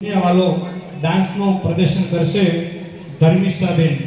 વાલો ડાન્સનું પ્રદર્શન કરશે ધર્મિષ્ઠાબેન.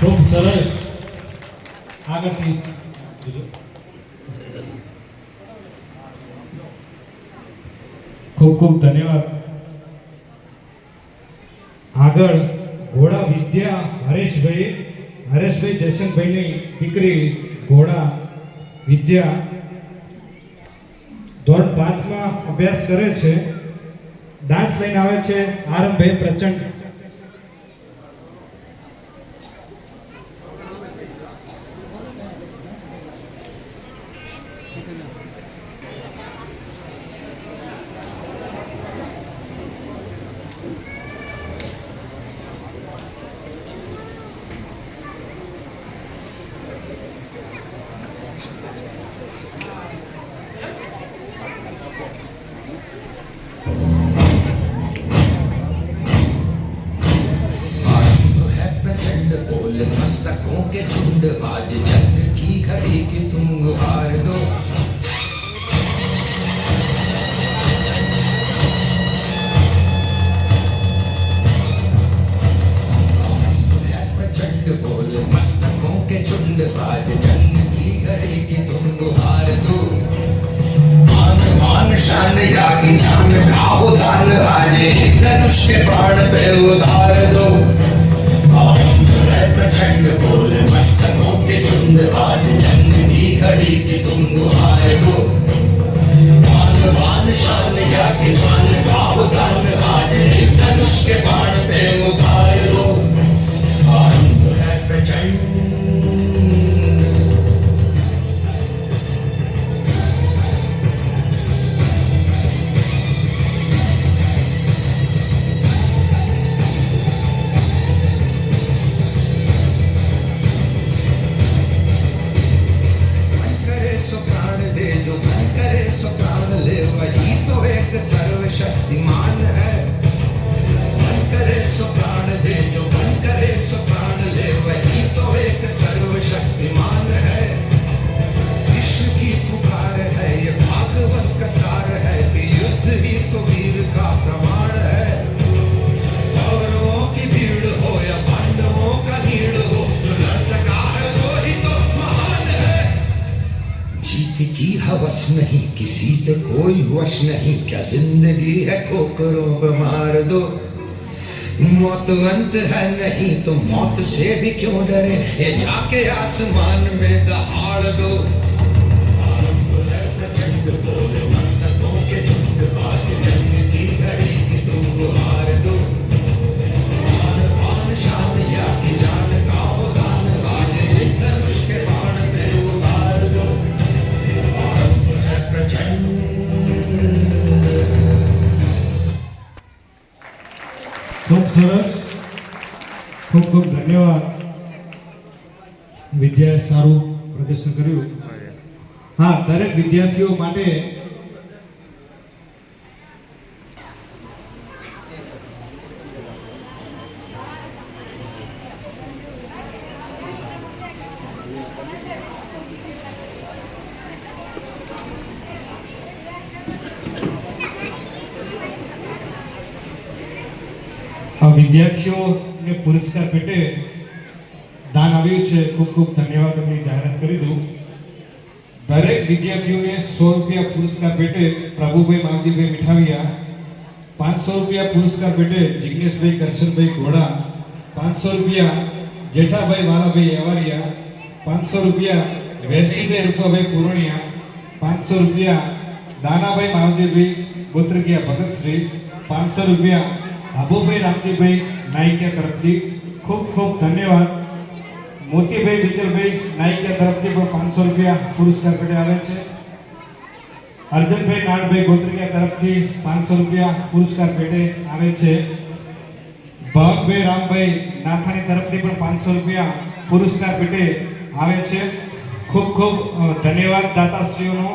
ખૂબ સરસ. આગળથી ખૂબ ખૂબ ધન્યવાદ. આગળ ઘોડા વિદ્યા હરેશભાઈ જયશંકભાઈની દીકરી ઘોડા વિદ્યા ધોરણ 5માં અભ્યાસ કરે છે. ડાન્સ લઈને આવે છે આરંભભાઈ પ્રચંડ. मस्तकों के झुंड आज जंग की घड़ी की तुम गुहार दो. प्रचंड बोल मस्तकों के झुंड आज जंग की घड़ी की तुम गुहार दो. मान मान शान या की जान खाओ दान आज एक धनुष के बाण पे उतार दो. प्रचंड बोल मस्तकों के झुंड आज जंग की घड़ी की तुम गुहार दो. मान मान शान या के मान गाओ दान आज एक धनुष के बाण पे उतार दो. आरंभ है प्रचंड. बस नहीं, किसी पे कोई वश नहीं, क्या जिंदगी है ठोकरों पे मार दो। मौत अंत है नहीं तो मौत से भी क्यों डरे, ये जाके आसमान में दहाड़ दो। आरंभ है प्रचंड बोले मस्तकों के झुंड, आज जंग की घड़ी की तुम गुहार दो। आन बान शान या की जान का वो गान, आज एक धनुष के बाण में उतार दो। आरंभ है प्रचंड। ખૂબ સરસ, ખૂબ ખૂબ ધન્યવાદ. વિદ્યાએ સારું પ્રદર્શન કર્યું. હા, દરેક વિદ્યાર્થીઓ માટે વિદ્યાર્થીઓને પુરસ્કાર પેટે દાન આવ્યું છે. ખૂબ ખૂબ ધન્યવાદ. એમની જાહેરાત કરી દઉં. દરેક વિદ્યાર્થીઓને 100 રૂપિયા પુરસ્કાર પેટે પ્રભુભાઈ માવજીભાઈ મીઠાવિયા, 500 રૂપિયા પુરસ્કાર પેટે જિગ્નેશભાઈ કરશનભાઈ ઘોડા, 500 રૂપિયા જેઠાભાઈ વાલાભાઈ એવારિયા, 500 રૂપિયા વેરસીભાઈ રૂપાભાઈ પુરણિયા, 500 રૂપિયા દાનાભાઈ માવજીભાઈ ગોત્રકિયા ભગતશ્રી, 500 રૂપિયા આબુભાઈ રામજીભાઈ નાયકિયા તરફથી. ખૂબ ખૂબ ધન્યવાદ. મોતીભાઈ વિજલભાઈ નાયકિયા તરફથી પણ 500 રૂપિયા પુરસ્કાર પેટે આવે છે. અર્જનભાઈ નાનભાઈ ગોત્રિયા તરફથી 500 રૂપિયા પુરસ્કાર પેટે આવે છે. ભવનભાઈ રામભાઈ નાથાણી તરફથી પણ 500 રૂપિયા પુરસ્કાર પેટે આવે છે. ખૂબ ખૂબ ધન્યવાદ દાતાશ્રીઓનો.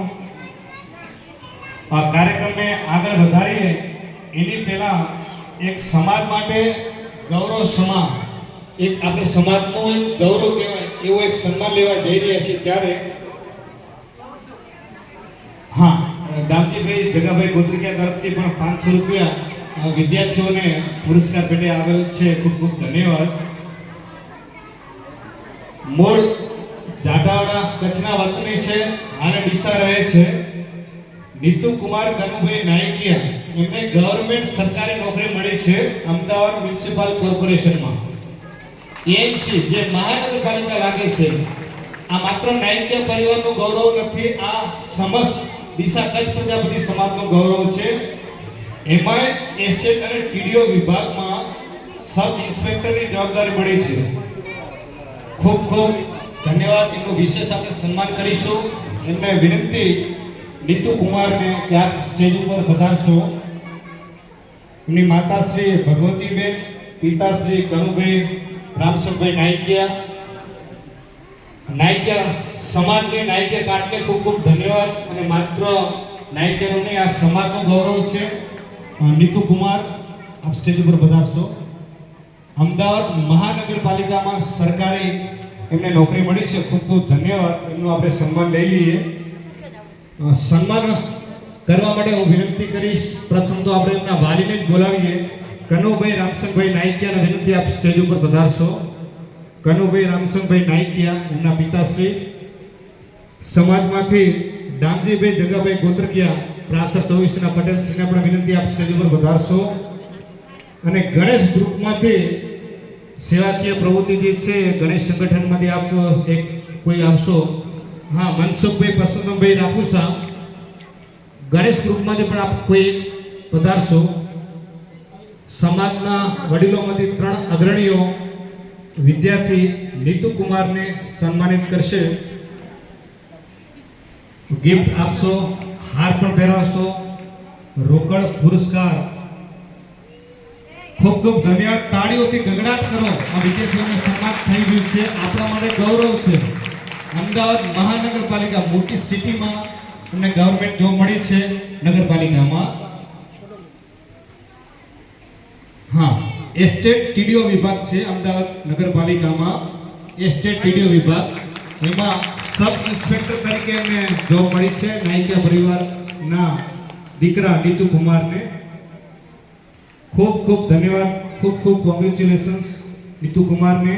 આ કાર્યક્રમને આગળ વધારીએ એની પહેલા એક સમાજ માટે ગૌરવ સમા, એક આપણે સમાજનો એક ગૌરવ કહેવાય એવો એક સન્માન લેવા જઈ રહ્યા છીએ. ત્યારે હા, દામજીભાઈ જગાભાઈ ગોત્રિયા તરફથી પણ 500 રૂપિયા વિદ્યાર્થીઓને પુરસ્કાર પેટે આવેલ છે. ખૂબ ખૂબ ધન્યવાદ. મૂળ જાટાવાડા કચ્છના વતની છે, હાલે ડીસા રહે છે. નીતુ કુમાર કનુભાઈ નાયકિયા, એમને ગવર્મેન્ટ સરકારી નોકરી મળી છે અમદાવાદ મ્યુનિસિપલ કોર્પોરેશનમાં. એએમસી જે મહાનગરપાલિકા લાગે છે. આ માત્ર નાયકિયા પરિવારનું ગૌરવ નથી, આ સમસ્ત ડીસા કચ્છ પ્રજાપતિ સમાજનું ગૌરવ છે. એમાં એસ્ટેટ અને ટીડીઓ વિભાગમાં સબ ઇન્સ્પેક્ટરની જવાબદારી મળી છે. ખૂબ ખૂબ ધન્યવાદ. એમનું વિશેષ આપણે સન્માન કરીશું. એમને વિનંતી નીતુ કુમારને કે આપ સ્ટેજ ઉપર પધારશો. એમની માતાશ્રી ભગવતીબેન, પિતાશ્રી કનુભાઈ રામસંગભાઈ નાયકિયા, નાયકિયા સમાજને નાયકિયા કાર્ડને ખૂબ ખૂબ ધન્યવાદ. અને માત્ર નાયકિયાઓને આ સમાજનું ગૌરવ છે. નીતુ કુમાર આપ સ્ટેજ ઉપર પધારશો. અમદાવાદ મહાનગરપાલિકામાં સરકારી એમને નોકરી મળી છે. ખૂબ ખૂબ ધન્યવાદ. એમનું આપણે સન્માન લઈ લઈએ. સન્માન કરવા માટે હું વિનંતી કરીશ. પ્રથમ તો આપણે એમના વાલીને જ બોલાવીએ. કનુભાઈ રામસંગભાઈ નાયકિયાને વિનંતી, આપ સ્ટેજ ઉપર પધારશો. કનુભાઈ રામસંગભાઈ નાયકિયા, એમના પિતાશ્રી. સમાજમાંથી દામજીભાઈ જગાભાઈ ગોત્રકિયા, પ્રાસ્તર 24 ના પટેલ શ્રીને પણ વિનંતી, આપ સ્ટેજ ઉપર પધારશો. અને ગણેશ ગ્રુપમાંથી સેવાકીય પ્રવૃત્તિ જે છે, ગણેશ સંગઠનમાંથી આપ એક કોઈ આવશો. હા, મનસુખભાઈ પરસોત્તમભાઈ રાફુસા, ગણેશ ગ્રુપમાંથી પણ આપ કોઈ પધારશો. સમાજના વડીલોમાંથી 3 અગ્રણીઓ વિદ્યાર્થી નીતુ કુમારને સન્માનિત કરશે. ગિફ્ટ આપશો, હાર પણ પહેરાવશો, રોકડ પુરસ્કાર. ખૂબ ખૂબ ધન્યવાદ. તાળીઓથી ગગડાટ કરો. આ વિદ્યાર્થીઓને સન્માન થઈ ગયું છે. આપણા માટે ગૌરવ છે. અમદાવાદ મહાનગરપાલિકા મોટી સિટીમાં અમને ગવર્મેન્ટ જોબ મળી છે નગરપાલિકામાં. હા, એસ્ટેટ ટીડીઓ વિભાગ છે અમદાવાદ નગરપાલિકામાં. એસ્ટેટ ટીડીઓ વિભાગ, એમાં સબ ઇન્સ્પેક્ટર તરીકે એમને જોબ મળી છે. નાયકિયા પરિવારના દીકરા નીતુ કુમારને ખૂબ ખૂબ ધન્યવાદ. ખૂબ ખૂબ કોંગ્રેચ્યુલેશન્સ નીતુ કુમારને.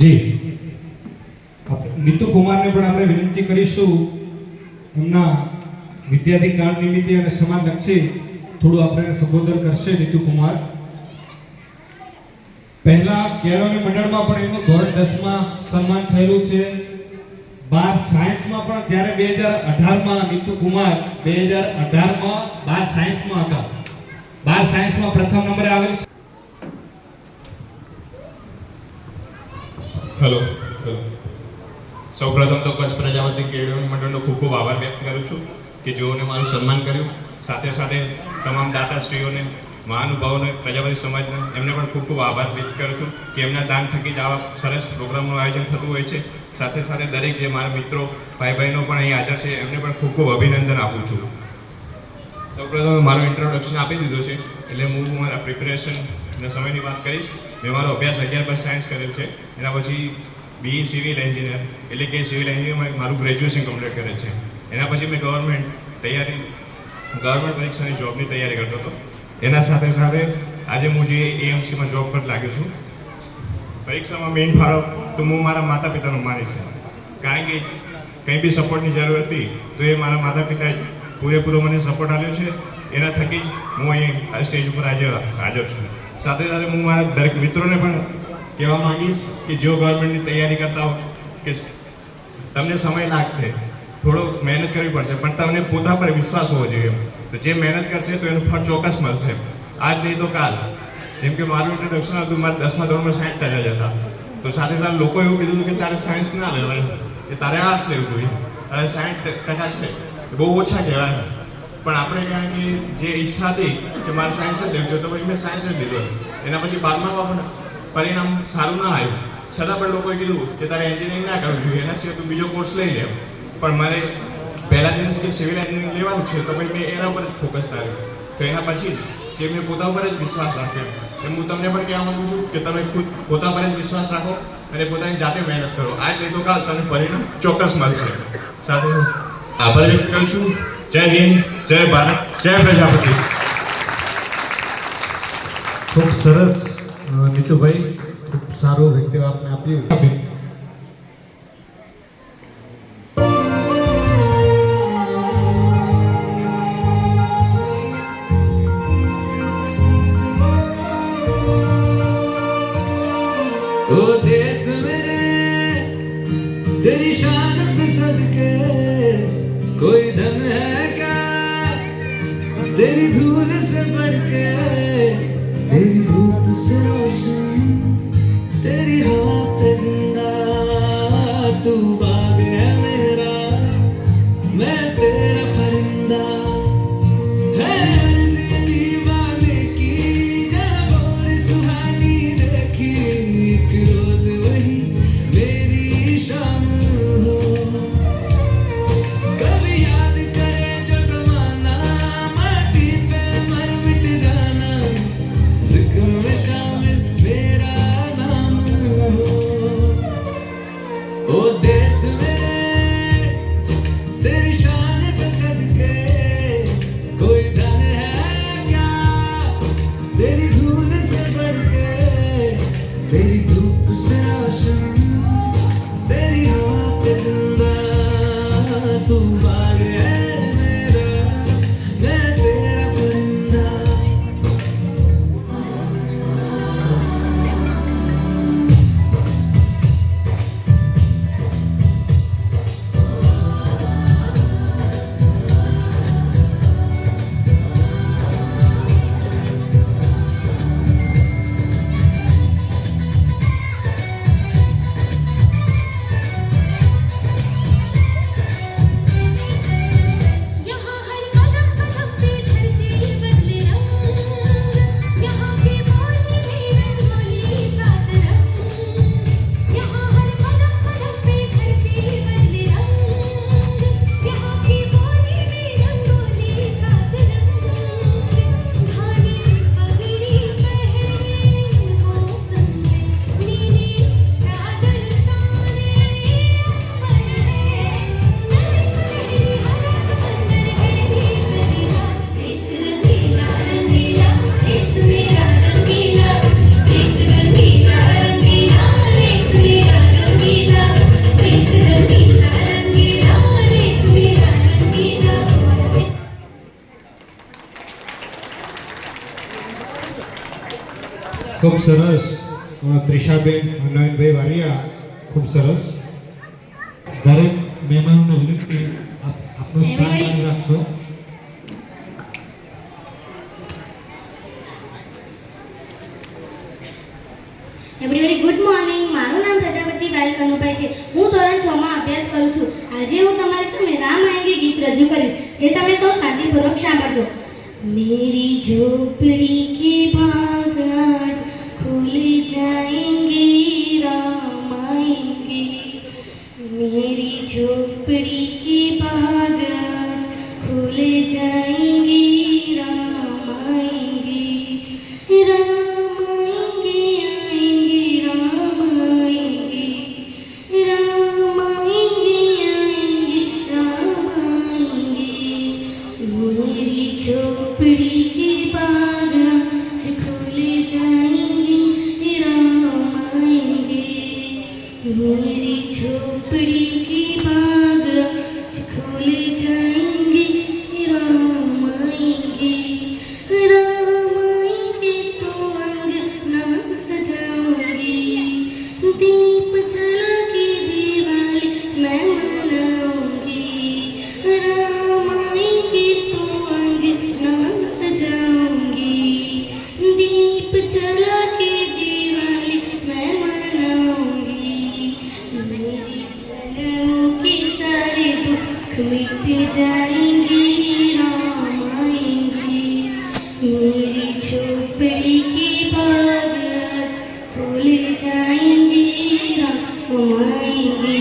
જી નીતુ કુમારને પણ આપણે વિનંતી કરીશું એમના વિદ્યાર્થી કાળ નિમિત્તે અને સમાજલક્ષી થોડું આપણે સંબોધન કરશે નીતુ કુમાર. પહેલા કેળવણી મંડળમાં પણ એમનું ધોરણ 10 માં સન્માન થયેલું છે. 12 સાયન્સમાં પણ ત્યારે 2018માં નીતુ કુમાર 2018માં 12 સાયન્સમાં હતા. 12 સાયન્સમાં પ્રથમ નંબરે આવેલ છે. હેલો સૌપ્રથમ તો કચ્છ પ્રજાપતિ કેળવણી મંડળનો ખૂબ ખૂબ આભાર વ્યક્ત કરું છું કે જેઓને મારું સન્માન કર્યું. સાથે સાથે તમામ દાતાશ્રીઓને, મહાનુભાવોને, પ્રજાપતિ સમાજના એમને પણ ખૂબ ખૂબ આભાર વ્યક્ત કરું છું કે એમના દાન થકી જ આવા સરસ પ્રોગ્રામનું આયોજન થતું હોય છે. સાથે સાથે દરેક જે મારા મિત્રો, ભાઈ બહેનો પણ અહીં હાજર છે એમને પણ ખૂબ ખૂબ અભિનંદન આપું છું. સૌપ્રથમ મારું ઇન્ટ્રોડક્શન આપી દીધું છે એટલે હું મારા પ્રિપેરેશનના સમયની વાત કરીશ. મેં મારો અભ્યાસ 11 સાયન્સ કર્યો છે. એના પછી BE સિવિલ એન્જિનિયર એટલે કે સિવિલ એન્જિનિયરમાં મારું ગ્રેજ્યુએશન કમ્પ્લીટ કરે છે. એના પછી મેં ગવર્મેન્ટ પરીક્ષાની જોબની તૈયારી કરતો હતો. એના સાથે સાથે આજે હું જે AMCમાં જોબ પર લાગ્યો છું. પરીક્ષામાં મેઇન ફાળો તો હું મારા માતા પિતાનો માનીશ, કારણ કે કંઈ બી સપોર્ટની જરૂર હતી તો એ મારા માતા પિતાએ પૂરેપૂરો મને સપોર્ટ આપ્યો છે. એના થકી જ હું અહીં આ સ્ટેજ ઉપર આજે હાજર છું. સાથે સાથે હું મારા દરેક મિત્રોને પણ કહેવા માંગીશ કે જેઓ ગવર્મેન્ટની તૈયારી કરતા હો કે તમને સમય લાગશે, થોડો મહેનત કરવી પડશે, પણ તમને પોતા પર વિશ્વાસ હોવો જોઈએ. તો જે મહેનત કરશે તો એનું ફળ ચોક્કસ મળશે. આજ નહીં તો કાલ. જેમ કે મારું ઇન્ટ્રોડક્શન હતું, મારા 10મા ધોરણમાં 60% જ હતા. તો સાથે સાથે લોકો એવું કીધું હતું કે તારે સાયન્સ ના લેવાય, કે તારે આર્ટ્સ લેવું જોઈએ, તારે 60% છે બહુ ઓછા કહેવાય. પણ આપણે કારણ કે જે ઈચ્છા હતી કે મારે સાયન્સ જ લેવું છે તો પછી મેં સાયન્સ જ લીધું. એના પછી 12મામાં પણ પરિણામ સારું ના આવ્યું, છતાં પણ લોકોએ કીધું કે તારે એન્જિનિયરિંગ ના કરવું જોઈએ, એના સિવાય તું બીજો કોર્સ લઈ લે. પણ મારે પહેલા દિન કે સિવિલ એન્જિનિયરિંગ લેવાનું છે તો પછી મેં એના પર જ ફોકસ કર્યું. તો એના પછી જે મેં પોતા પર જ વિશ્વાસ રાખ્યો. એમ હું તમને પણ કહેવા માંગુ છું કે તમે ખુદ પોતા પર જ વિશ્વાસ રાખો અને પોતાની જાતે મહેનત કરો. આજ નહીં તો કાલ તમને પરિણામ ચોક્કસ મળશે. સાથે આભાર વ્યક્ત કરું છું. જય હિન્દ, જય ભારત, જય પ્રજાપતિ. ખૂબ સરસ નીતુભાઈ, ખૂબ સારું વ્યક્તિત્વ આપને આપ્યું. ओ देश में तेरी शान पे सदके कोई धन है क्या तेरी धूल से बढ़ के, तेरी धूप से रोशन, तेरी हवा पे जिंदा. तू बाग है मेरा, मैं तेरा परिंदा. है अर्ज़ दीवाने की जब और सुहानी देखी, एक रोज वही मेरी शाम हो. कभी याद करे जो ज़माना, माटी पे मर मिट जाना, जिक्र में शामिल मेरा नाम हो. ખૂબ સરસ. ત્રિષાબેન નયનભાઈ વારિયા, ખૂબ સરસ. દરેક મહેમાનોને વિનંતી આપનું સ્થાન જાળવી રાખશો. Everybody good morning. મારું નામ પ્રજાપતિ બાલ કનુભાઈ છે. હું ધોરણ 6 માં અભ્યાસ કરું છું. આજે હું તમારી સામે રામાયણનું ગીત રજૂ કરીશ, જે તમે સૌ શાંતિપૂર્વક સાંભળજો. मेरी झोपड़ी के भाग आज खुल जाएंगे, राम आएंगे. मेरी झोपड़ी के भाग आज खुल जाएंगे, राम आएंगे. राम आएंगे, आएंगे, राम आएंगे. राम आएंगे, आएंगे, राम आएंगे. मेरी झोपड़ी के बाग आज खुल जाएंगे, राम आएंगे. मेरी झोपड़ी के बाग आज खुल जाएंगे, राम आएंगे. राम आएंगे तो अंगना सजाऊंगी, दीप जला के दिवाली मैं मनाऊंगी. राम आएंगे तो अंगना सजाऊंगी, दीप जला के दिवाली मैं मनाऊंगी. मेरी जन्मों के सारे दुख मिट जाएंगे, राम आएंगे. मेरी झोपड़ी के बाग आज खुल जाएंगे, राम आएंगे.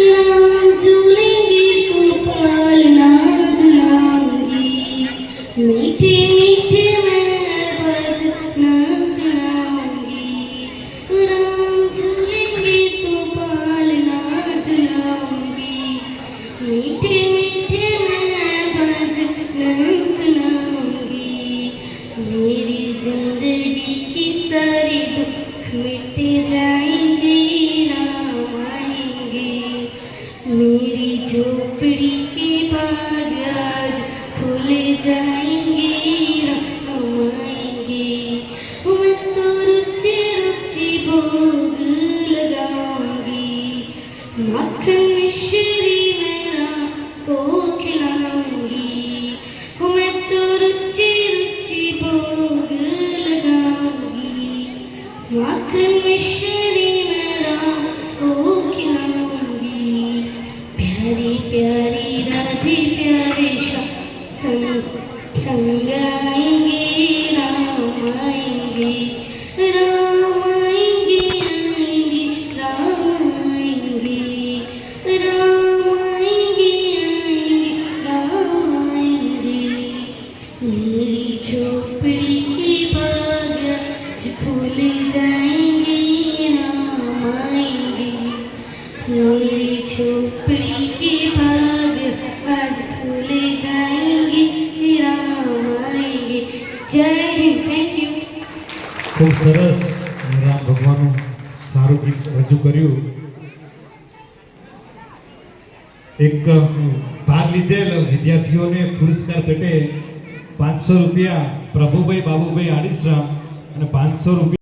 राम झूलेंगे तो पालना झुलाऊंगी, मीठे मीठे मैं भजना सुनाऊंगी. राम झूलेंगे तो पालना झुलाऊंगी, मीठे मीठे मैं भजना सुनाऊंगी. मेरी जिंदगी की सारी दुख मिट जाएंगे, राम आएंगे. मेरी झोपड़ी के बाग आज खुल जाएंगे, राम आएंगे. मैं तो रुचि रुचि भोग लगाऊंगी, माखन मिश्री मेरा को खिलाऊंगी. मैं तो रुचि रुचि भोग लगाऊंगी, माखन मिश्री मेरा को खिलाऊंगी. प्यारी प्यारी राधे प्यारे संग आएंगे, राम आएंगे. राम आएंगे, आएंगे, राम आएंगे. राम आएंगे, आएंगे, राम आएंगे. मेरी झोपड़ी के बाग आज खुल जाएंगे, राम आएंगे. मेरी झोपड़ी के बाग आज खुल जाएंगे, राम आएंगे. जय हिंद. Thank you. ખૂબ સરસ. રામ ભગવાનનું સારું ગીત રજૂ કર્યું. એક ભાગ લીધેલ વિદ્યાર્થીઓને પુરસ્કાર પેટે 500 રૂપિયા પ્રભુભાઈ બાબુભાઈ આડીસરા અને 500 રૂપિયા